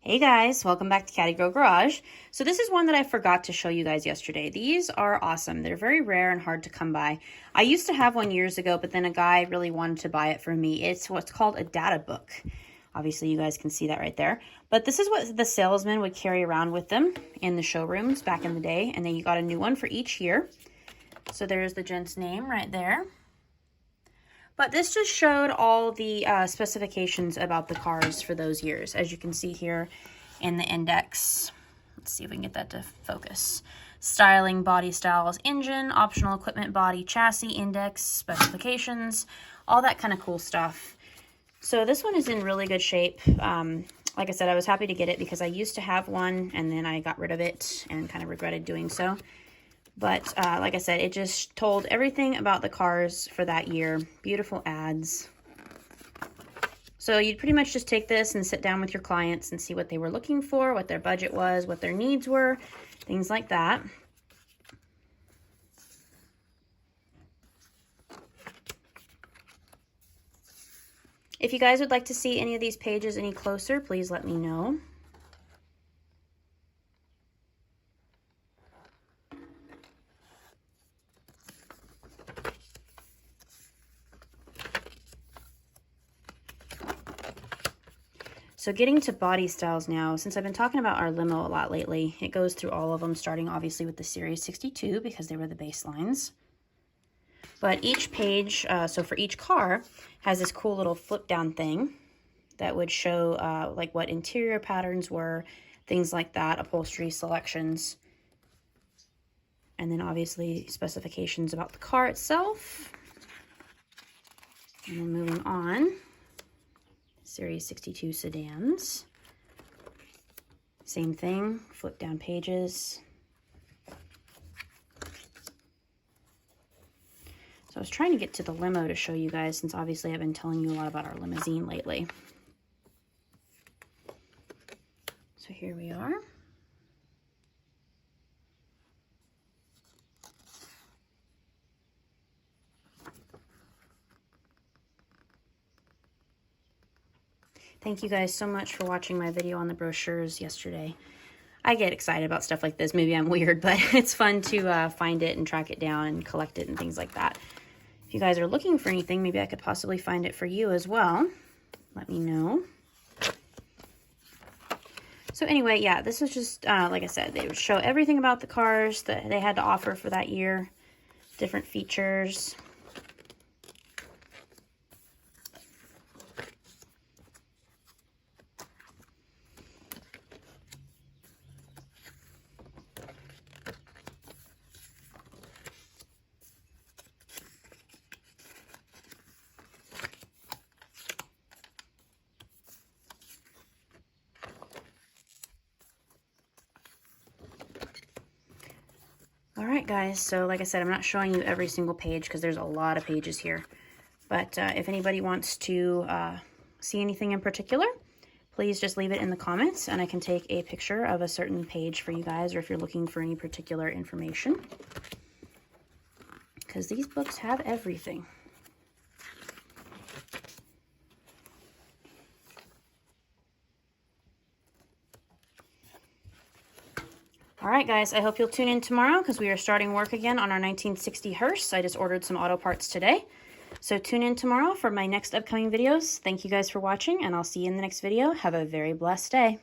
Hey guys, welcome back to Caddy Girl Garage. So this is one that I forgot to show you guys yesterday. These are awesome. They're very rare and hard to come by. I used to have one years ago, but then a guy really wanted to buy it for me. It's what's called a data book. Obviously, you guys can see that right there. But this is what the salesman would carry around with them in the showrooms back in the day. And then you got a new one for each year. So there's the gent's name right there. But this just showed all the specifications about the cars for those years, as you can see here in the index. Let's see if we can get that to focus. Styling, body styles, engine, optional equipment, body, chassis, index, specifications, all that kind of cool stuff. So this one is in really good shape. Like I said, I was happy to get it because I used to have one and then I got rid of it and kind of regretted doing so. But like I said, it just told everything about the cars for that year. Beautiful ads. So you'd pretty much just take this and sit down with your clients and see what they were looking for, what their budget was, what their needs were, things like that. If you guys would like to see any of these pages any closer, please let me know. So getting to body styles now, since I've been talking about our limo a lot lately, it goes through all of them, starting obviously with the Series 62 because they were the baselines. But each page, so for each car, has this cool little flip down thing that would show like what interior patterns were, things like that, upholstery selections. And then obviously specifications about the car itself. And then moving on. Series 62 sedans. Same thing, flip down pages. So I was trying to get to the limo to show you guys, since obviously I've been telling you a lot about our limousine lately. So here we are. Thank you guys so much for watching my video on the brochures yesterday. I get excited about stuff like this. Maybe I'm weird, but it's fun to find it and track it down and collect it and things like that. If you guys are looking for anything, maybe I could possibly find it for you as well. Let me know. So anyway, yeah, this was just, like I said, they would show everything about the cars that they had to offer for that year, different features. All right, guys, so like I said, I'm not showing you every single page because there's a lot of pages here. But if anybody wants to see anything in particular, please just leave it in the comments and I can take a picture of a certain page for you guys, or if you're looking for any particular information. Because these books have everything. All right, guys, I hope you'll tune in tomorrow because we are starting work again on our 1960 hearse. I just ordered some auto parts today. So tune in tomorrow for my next upcoming videos. Thank you guys for watching, and I'll see you in the next video. Have a very blessed day.